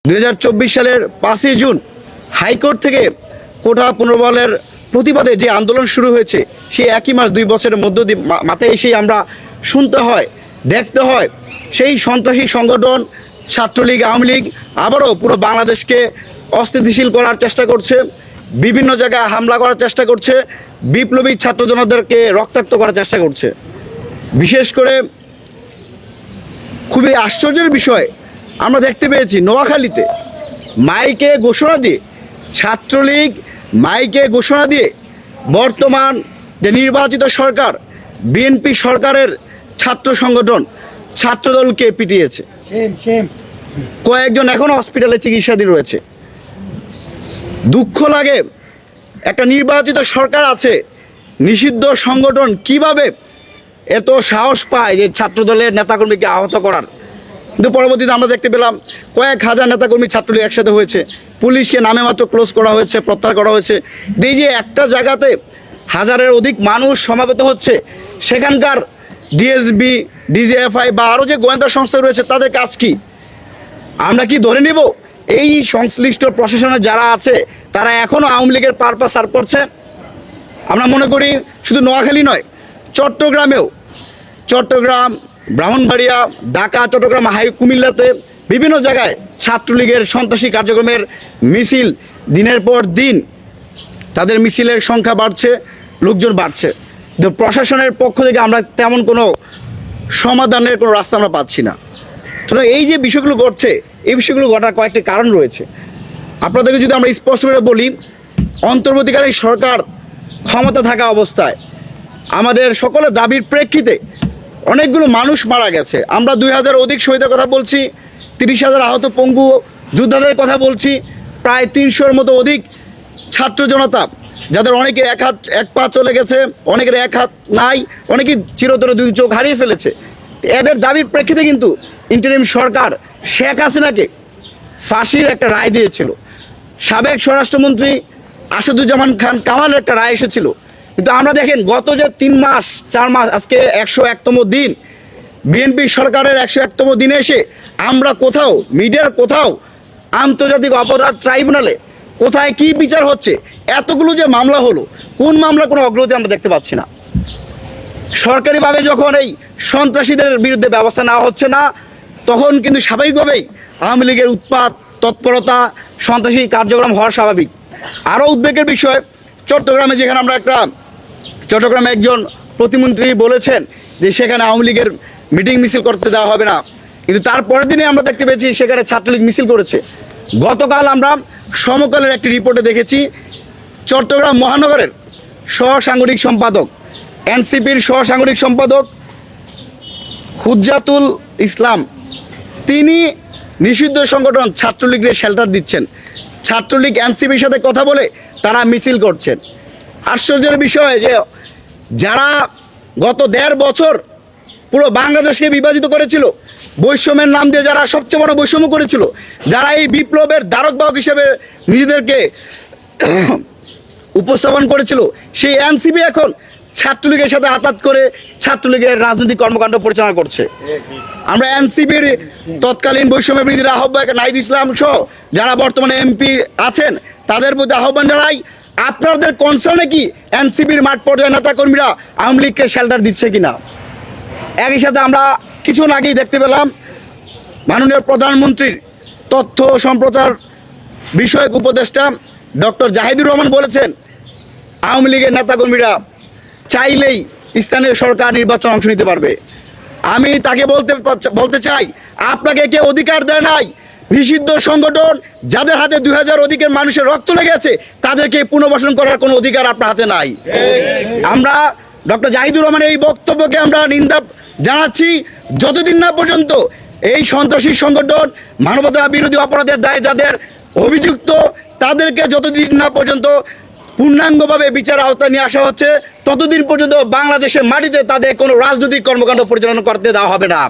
2024 সালের 5 June high court থেকে কোটা পুনর্বহালের প্রতিবাদে যে আন্দোলন শুরু হয়েছে সেই একই মাস 2 বছরের মধ্য দিয়ে মাথায় এসেই আমরা শুনতে হয়, দেখতে হয় সেই সন্ত্রাসী সংগঠন ছাত্রলীগ, আওয়ামী লীগ আবারও পুরো বাংলাদেশকে অস্থিতিশীল করার চেষ্টা করছে, বিভিন্ন জায়গায় হামলা করার চেষ্টা করছে, বিপ্লবী ছাত্র জনতাদেরকে রক্তাক্ত করার চেষ্টা করছে। বিশেষ করে খুবই আশ্চর্যের বিষয় আমরা দেখতে পেয়েছি নোয়াখালীতে মাইকে ঘোষণা দিয়ে ছাত্রলীগ মাইকে ঘোষণা দিয়ে বর্তমান যে নির্বাচিত সরকার বিএনপি সরকারের ছাত্র সংগঠন ছাত্রদলকে পিটিয়েছে। কয়েকজন এখনো হসপিটালে চিকিৎসাধীন রয়েছে। দুঃখ লাগে, একটা নির্বাচিত সরকার আছে, নিষিদ্ধ সংগঠন কিভাবে এত সাহস পায় যে ছাত্রদলের নেতাকর্মীকে আহত করার। কিন্তু পরবর্তীতে আমরা দেখতে পেলাম কয়েক হাজার নেতাকর্মী ছাত্রলীগ একসাথে হয়েছে, পুলিশকে নামে মাত্র ক্লোজ করা হয়েছে, প্রত্যাহার করা হয়েছে। এই যে একটা জায়গাতে হাজারের অধিক মানুষ সমাবেত হচ্ছে, সেখানকার ডিএসবি, ডিজিএফআই বা আরও যে গোয়েন্দা সংস্থা রয়েছে তাদের কাজ কি? আমরা কি ধরে নিব এই সংশ্লিষ্ট প্রশাসনে যারা আছে তারা এখনও আওয়ামী লীগের পারপাস সার্ভ করছে? আমরা মনে করি শুধু নোয়াখালী নয়, চট্টগ্রামেও, চট্টগ্রাম, ব্রাহ্মণবাড়িয়া, ঢাকা, চট্টগ্রাম, কুমিল্লাতে বিভিন্ন জায়গায় ছাত্রলীগের সন্ত্রাসী কার্যক্রমের মিছিল দিনের পর দিন তাদের মিছিলের সংখ্যা বাড়ছে, লোকজন বাড়ছে। কিন্তু প্রশাসনের পক্ষ থেকে আমরা তেমন কোনো সমাধানের কোনো রাস্তা আমরা পাচ্ছি না। তো এই যে বিষয়গুলো ঘটছে, এই বিষয়গুলো ঘটার কয়েকটি কারণ রয়েছে। আপনাদেরকে যদি আমরা স্পষ্ট করে বলি, অন্তর্বর্তীকালীন সরকার ক্ষমতা থাকা অবস্থায় আমাদের সকলের দাবির প্রেক্ষিতে অনেকগুলো মানুষ মারা গেছে। আমরা 2000 অধিক শহীদের কথা বলছি, 30,000 আহত পঙ্গু যোদ্ধাদের কথা বলছি, প্রায় 300-র মতো অধিক ছাত্র জনতা যাদের অনেকের এক পা চলে গেছে, অনেকের এক হাত নাই, অনেকেই চিরতরে 2 চোখ হারিয়ে ফেলেছে। এদের দাবির প্রেক্ষিতে কিন্তু ইন্টারিম সরকার শেখ হাসিনাকে ফাঁসির একটা রায় দিয়েছিল। সাবেক স্বরাষ্ট্রমন্ত্রী আসাদুজ্জামান খান কামালের একটা রায় এসেছিল। কিন্তু আমরা দেখেন গত যে 3 মাস 4 মাস, আজকে 101তম দিন, বিএনপি সরকারের 101তম দিনে এসে আমরা কোথাও মিডিয়ার কোথাও আন্তর্জাতিক অপরাধ ট্রাইব্যুনালে কোথায় কি বিচার হচ্ছে? এতগুলো যে মামলা হলো, কোন মামলা কোনো অগ্রগতি আমরা দেখতে পাচ্ছি না। সরকারিভাবে যখন এই সন্ত্রাসীদের বিরুদ্ধে ব্যবস্থা নেওয়া হচ্ছে না, তখন কিন্তু স্বাভাবিকভাবেই আওয়ামী লীগের উৎপাত, তৎপরতা, সন্ত্রাসী কার্যক্রম হওয়া স্বাভাবিক। আরও উদ্বেগের বিষয়, চট্টগ্রামে যেখানে আমরা চট্টগ্রামে একজন প্রতিমন্ত্রী বলেছেন যে সেখানে আওয়ামী লীগের মিটিং মিছিল করতে দেওয়া হবে না, কিন্তু তারপরের দিনে আমরা দেখতে পেয়েছি সেখানে ছাত্রলীগ মিছিল করেছে। গতকাল আমরা সমকালের একটি রিপোর্টে দেখেছি চট্টগ্রাম মহানগরের সহসাংগঠনিক সম্পাদক, এনসিপির সহসাংগঠনিক সম্পাদক হুজ্জাতুল ইসলাম, তিনি নিষিদ্ধ সংগঠন ছাত্রলীগের শেল্টার দিচ্ছেন। ছাত্রলীগ এনসিপির সাথে কথা বলে তারা মিছিল করছেন। আশ্চর্যের বিষয় যে যারা গত 1.5 বছর পুরো বাংলাদেশকে বিভাজিত করেছিল, বৈষম্যের নাম দিয়ে যারা সবচেয়ে বড় বৈষম্য করেছিল, যারা এই বিপ্লবের ধারক বাহক হিসেবে নিজেদেরকে উপস্থাপন করেছিল, সেই এনসিপি এখন ছাত্রলীগের সাথে আঘাত করে ছাত্রলীগের রাজনৈতিক কর্মকাণ্ড পরিচালনা করছে। আমরা এনসিপির তৎকালীন বৈষম্য বিরোধী আহ্বায়ক নাহিদ ইসলাম সহ যারা বর্তমানে এমপি আছেন তাদের প্রতি আহ্বান জানাই, আপনাদের কনসার্নে কি এনসিপির মাঠ পর্যায়ে নেতাকর্মীরা আওয়ামী লীগকে শেল্টার দিচ্ছে কিনা? একই সাথে আমরা কিছুক্ষণ আগেই দেখতে পেলাম মাননীয় প্রধানমন্ত্রীর তথ্য সম্প্রচার বিষয়ক উপদেষ্টা ডক্টর জাহিদুর রহমান বলেছেন আওয়ামী লীগের নেতাকর্মীরা চাইলেই স্থানীয় সরকার নির্বাচন অংশ নিতে পারবে। আমি তাকে বলতে চাই, আপনাকে কে অধিকার দেয় নাই? নিষিদ্ধ সংগঠন যাদের হাতে 2000 অধিকের মানুষের রক্ত লেগেছে তাদেরকে পুনর্বাসন করার কোনো অধিকার আপনার হাতে নাই। আমরা ডক্টর জাহিদুর রহমানের এই বক্তব্যকে আমরা নিন্দা জানাচ্ছি। যতদিন না পর্যন্ত এই সন্ত্রাসী সংগঠন মানবতা বিরোধী অপরাধের দায়ে যাদের অভিযুক্ত তাদেরকে যতদিন না পর্যন্ত পূর্ণাঙ্গভাবে বিচার আওতায় নিয়ে আসা হচ্ছে, ততদিন পর্যন্ত বাংলাদেশের মাটিতে তাদের কোনো রাজনৈতিক কর্মকাণ্ড পরিচালনা করতে দেওয়া হবে না।